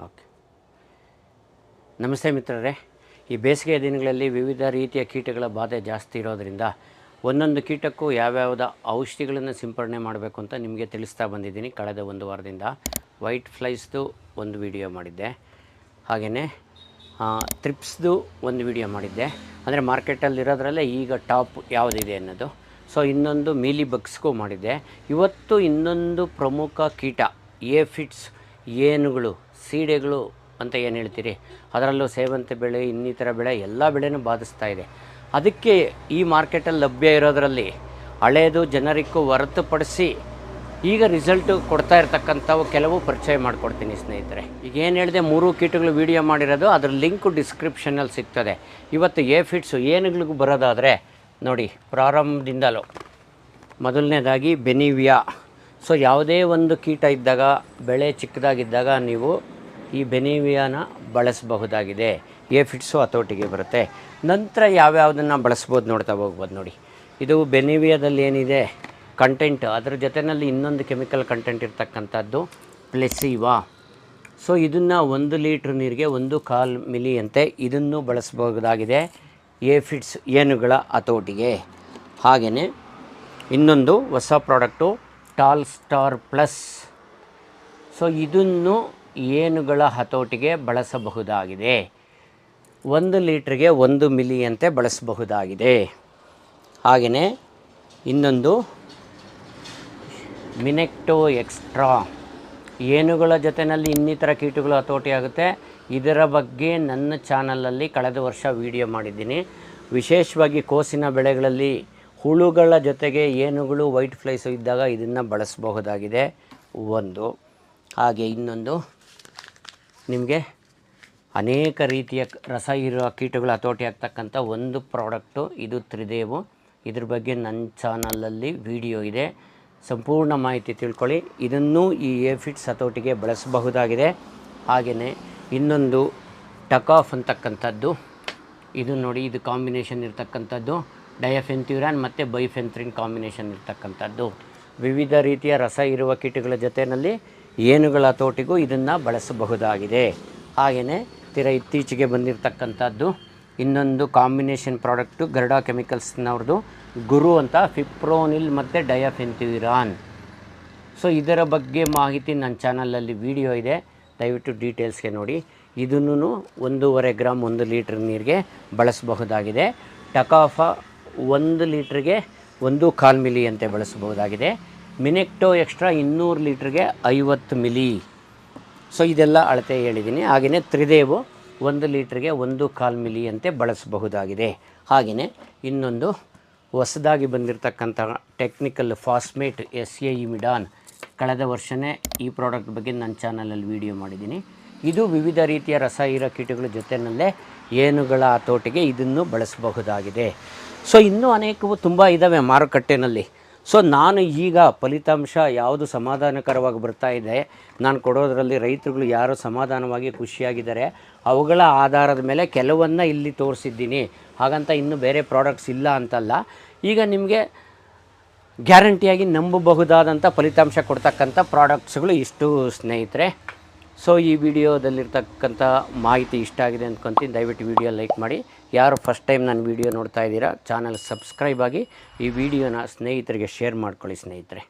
Okay. ನಮಸ್ತೆ ಮಿತ್ರರೇ. ಈ ಬೇಸಿಗೆಯ ದಿನಗಳಲ್ಲಿ ವಿವಿಧ ರೀತಿಯ ಕೀಟಗಳ ಬಾಧೆ ಜಾಸ್ತಿ ಇರೋದರಿಂದ ಒಂದೊಂದು ಕೀಟಕ್ಕೂ ಯಾವ್ಯಾವುದ ಔಷಧಿಗಳನ್ನು ಸಿಂಪಡಣೆ ಮಾಡಬೇಕು ಅಂತ ನಿಮಗೆ ತಿಳಿಸ್ತಾ ಬಂದಿದ್ದೀನಿ. ಕಳೆದ ಒಂದು ವಾರದಿಂದ ವೈಟ್ ಫ್ಲೈಸ್ದು ಒಂದು ವಿಡಿಯೋ ಮಾಡಿದ್ದೆ, ಹಾಗೆಯೇ ಥ್ರಿಪ್ಸ್ದು ಒಂದು ವಿಡಿಯೋ ಮಾಡಿದ್ದೆ. ಅಂದರೆ ಮಾರ್ಕೆಟಲ್ಲಿರೋದ್ರಲ್ಲೇ ಈಗ ಟಾಪ್ ಯಾವುದಿದೆ ಅನ್ನೋದು. ಸೊ ಇನ್ನೊಂದು ಮೀಲಿ ಬಗ್ಸ್ಗೂ ಮಾಡಿದ್ದೆ. ಇವತ್ತು ಇನ್ನೊಂದು ಪ್ರಮುಖ ಕೀಟ ಏಫಿಡ್ಸ್, ಏನುಗಳು, ಸೀಡೆಗಳು ಅಂತ ಏನು ಹೇಳ್ತೀರಿ, ಅದರಲ್ಲೂ ಸೇವಂತಿ ಬೆಳೆ, ಇನ್ನಿತರ ಬೆಳೆ ಎಲ್ಲ ಬೆಳೆನೂ ಬಾಧಿಸ್ತಾ ಇದೆ. ಅದಕ್ಕೆ ಈ ಮಾರ್ಕೆಟಲ್ಲಿ ಲಭ್ಯ ಇರೋದರಲ್ಲಿ ಹಳೆಯದು ಜನರಿಗೂ ಹೊರತುಪಡಿಸಿ ಈಗ ರಿಸಲ್ಟು ಕೊಡ್ತಾ ಇರ್ತಕ್ಕಂಥವು ಕೆಲವು ಪರಿಚಯ ಮಾಡಿಕೊಡ್ತೀನಿ ಸ್ನೇಹಿತರೆ. ಈಗ ಏನು ಹೇಳಿದೆ, 3 ಕೀಟಗಳು ವೀಡಿಯೋ ಮಾಡಿರೋದು, ಅದರ ಲಿಂಕು ಡಿಸ್ಕ್ರಿಪ್ಷನಲ್ಲಿ ಸಿಗ್ತದೆ. ಇವತ್ತು ಏಫಿಡ್ಸು ಏನುಗಳಿಗೂ ಬರೋದಾದರೆ ನೋಡಿ, ಪ್ರಾರಂಭದಿಂದಲೂ ಮೊದಲನೇದಾಗಿ ಬೆನಿವಿಯಾ. ಸೊ ಯಾವುದೇ ಒಂದು ಕೀಟ ಇದ್ದಾಗ, ಬೆಳೆ ಚಿಕ್ಕದಾಗಿದ್ದಾಗ ನೀವು ಈ ಬೆನಿವಿಯಾನ ಬಳಸಬಹುದಾಗಿದೆ. ಏಫಿಡ್ಸು ಹತೋಟಿಗೆ ಬರುತ್ತೆ. ನಂತರ ಯಾವ್ಯಾವುದನ್ನು ಬಳಸ್ಬೋದು ನೋಡ್ತಾ ಹೋಗ್ಬೋದು. ನೋಡಿ, ಇದು ಬೆನಿವಿಯಾದಲ್ಲಿ ಏನಿದೆ ಕಂಟೆಂಟ್, ಅದರ ಜೊತೆಯಲ್ಲಿ ಇನ್ನೊಂದು ಕೆಮಿಕಲ್ ಕಂಟೆಂಟ್ ಇರ್ತಕ್ಕಂಥದ್ದು ಪ್ಲೆಸಿವಾ. ಸೊ ಇದನ್ನು 1 ಲೀಟ್ರ್ ನೀರಿಗೆ 1/4 ಮಿಲಿ ಅಂತೆ ಇದನ್ನು ಬಳಸಬಹುದಾಗಿದೆ ಏಫಿಡ್ಸ್, ಏನುಗಳ ಹತೋಟಿಗೆ. ಹಾಗೆಯೇ ಇನ್ನೊಂದು ಹೊಸ product tall star plus. So ಇದನ್ನು ಏನುಗಳ ಹತೋಟಿಗೆ ಬಳಸಬಹುದಾಗಿದೆ. 1 ಲೀಟ್ರಿಗೆ 1 ಮಿಲಿ ಅಂತೆ ಬಳಸಬಹುದಾಗಿದೆ. ಹಾಗೆಯೇ ಇನ್ನೊಂದು ಮಿನೆಕ್ಟೋ ಎಕ್ಸ್ಟ್ರಾ, ಏನುಗಳ ಜೊತೆಯಲ್ಲಿ ಇನ್ನಿತರ ಕೀಟಗಳು ಹತೋಟಿ ಆಗುತ್ತೆ. ಇದರ ಬಗ್ಗೆ ನನ್ನ ಚಾನಲಲ್ಲಿ ಕಳೆದ ವರ್ಷ ವಿಡಿಯೋ ಮಾಡಿದ್ದೀನಿ. ವಿಶೇಷವಾಗಿ ಕೋಸಿನ ಬೆಳೆಗಳಲ್ಲಿ ಹುಳುಗಳ ಜೊತೆಗೆ ಏನುಗಳು, ವೈಟ್ ಫ್ಲೈಸು ಇದ್ದಾಗ ಇದನ್ನು ಬಳಸಬಹುದಾಗಿದೆ ಒಂದು. ಹಾಗೆ ಇನ್ನೊಂದು ನಿಮಗೆ ಅನೇಕ ರೀತಿಯ ರಸ ಇರುವ ಕೀಟಗಳು ಹತೋಟಿ ಆಗ್ತಕ್ಕಂಥ ಒಂದು ಪ್ರಾಡಕ್ಟು, ಇದು ತ್ರಿದೇವು. ಇದ್ರ ಬಗ್ಗೆ ನನ್ನ ಚಾನಲಲ್ಲಿ ವಿಡಿಯೋ ಇದೆ, ಸಂಪೂರ್ಣ ಮಾಹಿತಿ ತಿಳ್ಕೊಳ್ಳಿ. ಇದನ್ನು ಈ ಏಫಿಡ್ಸ್ ಹತೋಟಿಗೆ ಬಳಸಬಹುದಾಗಿದೆ. ಹಾಗೆಯೇ ಇನ್ನೊಂದು ಟಕಾಫ್ ಅಂತಕ್ಕಂಥದ್ದು, ಇದು ನೋಡಿ, ಇದು ಕಾಂಬಿನೇಷನ್ ಇರ್ತಕ್ಕಂಥದ್ದು ಡಯಫೆನ್ಥ್ಯೂರಾನ್ ಮತ್ತು ಬೈಫೆನ್ಥ್ರಿನ್ ಕಾಂಬಿನೇಷನ್ ಇರ್ತಕ್ಕಂಥದ್ದು. ವಿವಿಧ ರೀತಿಯ ರಸ ಇರುವ ಕೀಟಗಳ ಜೊತೆಯಲ್ಲಿ ಏನುಗಳ ಹತೋಟಿಗೂ ಇದನ್ನು ಬಳಸಬಹುದಾಗಿದೆ. ಹಾಗೆಯೇ ಇತ್ತೀಚೆಗೆ ಬಂದಿರತಕ್ಕಂಥದ್ದು ಇನ್ನೊಂದು ಕಾಂಬಿನೇಷನ್ ಪ್ರಾಡಕ್ಟು ಗರ್ಡಾ ಕೆಮಿಕಲ್ಸ್ನವ್ರದ್ದು ಗುರು ಅಂತ, ಫಿಪ್ರೋನಿಲ್ ಮತ್ತು ಡಯಫೆನ್ಥ್ಯೂರಾನ್. ಸೊ ಇದರ ಬಗ್ಗೆ ಮಾಹಿತಿ ನನ್ನ ಚಾನಲಲ್ಲಿ ವಿಡಿಯೋ ಇದೆ, ದಯವಿಟ್ಟು ಡೀಟೇಲ್ಸ್ಗೆ ನೋಡಿ. ಇದನ್ನು 1.5 ಗ್ರಾಮ್ 1 ಲೀಟ್ರ್ ನೀರಿಗೆ ಬಳಸಬಹುದಾಗಿದೆ. ಟಕಾಫ 1 ಲೀಟ್ರಿಗೆ 1/4 ಮಿಲಿ ಅಂತೆ ಬಳಸಬಹುದಾಗಿದೆ. ಮಿನೆಕ್ಟೋ ಎಕ್ಸ್ಟ್ರಾ 200 ಲೀಟ್ರಿಗೆ 50 ಮಿಲಿ. ಸೊ ಇದೆಲ್ಲ ಅಳತೆ ಹೇಳಿದ್ದೀನಿ. ಹಾಗೆಯೇ ತ್ರಿದೇವು 1 ಲೀಟ್ರಿಗೆ 1/4 ಮಿಲಿ ಅಂತೆ ಬಳಸಬಹುದಾಗಿದೆ. ಹಾಗೆಯೇ ಇನ್ನೊಂದು ಹೊಸದಾಗಿ ಬಂದಿರತಕ್ಕಂಥ ಟೆಕ್ನಿಕಲ್ ಫಾಸ್ಮೇಟ್ SAE-ಮಿಡಾನ್, ಕಳೆದ ವರ್ಷವೇ ಈ ಪ್ರಾಡಕ್ಟ್ ಬಗ್ಗೆ ನನ್ನ ಚಾನಲಲ್ಲಿ ವಿಡಿಯೋ ಮಾಡಿದ್ದೀನಿ. ಇದು ವಿವಿಧ ರೀತಿಯ ರಸ ಇರೋ ಕೀಟಗಳ ಜೊತೆಯಲ್ಲೇ ಏನುಗಳ ಹತೋಟಿಗೆ ಇದನ್ನು ಬಳಸಬಹುದಾಗಿದೆ. ಸೊ ಇನ್ನೂ ಅನೇಕವು ತುಂಬ ಇದ್ದಾವೆ ಮಾರುಕಟ್ಟೆಯಲ್ಲಿ. ಸೊ ನಾನು ಈಗ ಫಲಿತಾಂಶ ಯಾವುದು ಸಮಾಧಾನಕರವಾಗಿ ಬರ್ತಾ ಇದೆ, ನಾನು ಕೊಡೋದರಲ್ಲಿ ರೈತರುಗಳು ಯಾರು ಸಮಾಧಾನವಾಗಿ ಖುಷಿಯಾಗಿದ್ದಾರೆ, ಅವುಗಳ ಆಧಾರದ ಮೇಲೆ ಕೆಲವನ್ನು ಇಲ್ಲಿ ತೋರಿಸಿದ್ದೀನಿ. ಹಾಗಂತ ಇನ್ನೂ ಬೇರೆ ಪ್ರಾಡಕ್ಟ್ಸ್ ಇಲ್ಲ ಅಂತಲ್ಲ. ಈಗ ನಿಮಗೆ ಗ್ಯಾರಂಟಿಯಾಗಿ ನಂಬಬಹುದಾದಂಥ ಫಲಿತಾಂಶ ಕೊಡ್ತಕ್ಕಂಥ ಪ್ರಾಡಕ್ಟ್ಸ್ಗಳು ಇಷ್ಟು ಸ್ನೇಹಿತರೆ. ಸೊ ಈ ವಿಡಿಯೋದಲ್ಲಿರ್ತಕ್ಕಂಥ ಮಾಹಿತಿ ಇಷ್ಟ ಆಗಿದೆ ಅಂದ್ಕೊತೀನಿ. ದಯವಿಟ್ಟು ವಿಡಿಯೋ ಲೈಕ್ ಮಾಡಿ. ಯಾರು ಫಸ್ಟ್ ಟೈಮ್ ನಾನು ವಿಡಿಯೋ ನೋಡ್ತಾ ಇದ್ದೀರಾ, ಚಾನಲ್ ಸಬ್ಸ್ಕ್ರೈಬ್ ಆಗಿ ಈ ವಿಡಿಯೋನ ಸ್ನೇಹಿತರಿಗೆ ಶೇರ್ ಮಾಡ್ಕೊಳ್ಳಿ ಸ್ನೇಹಿತರೆ.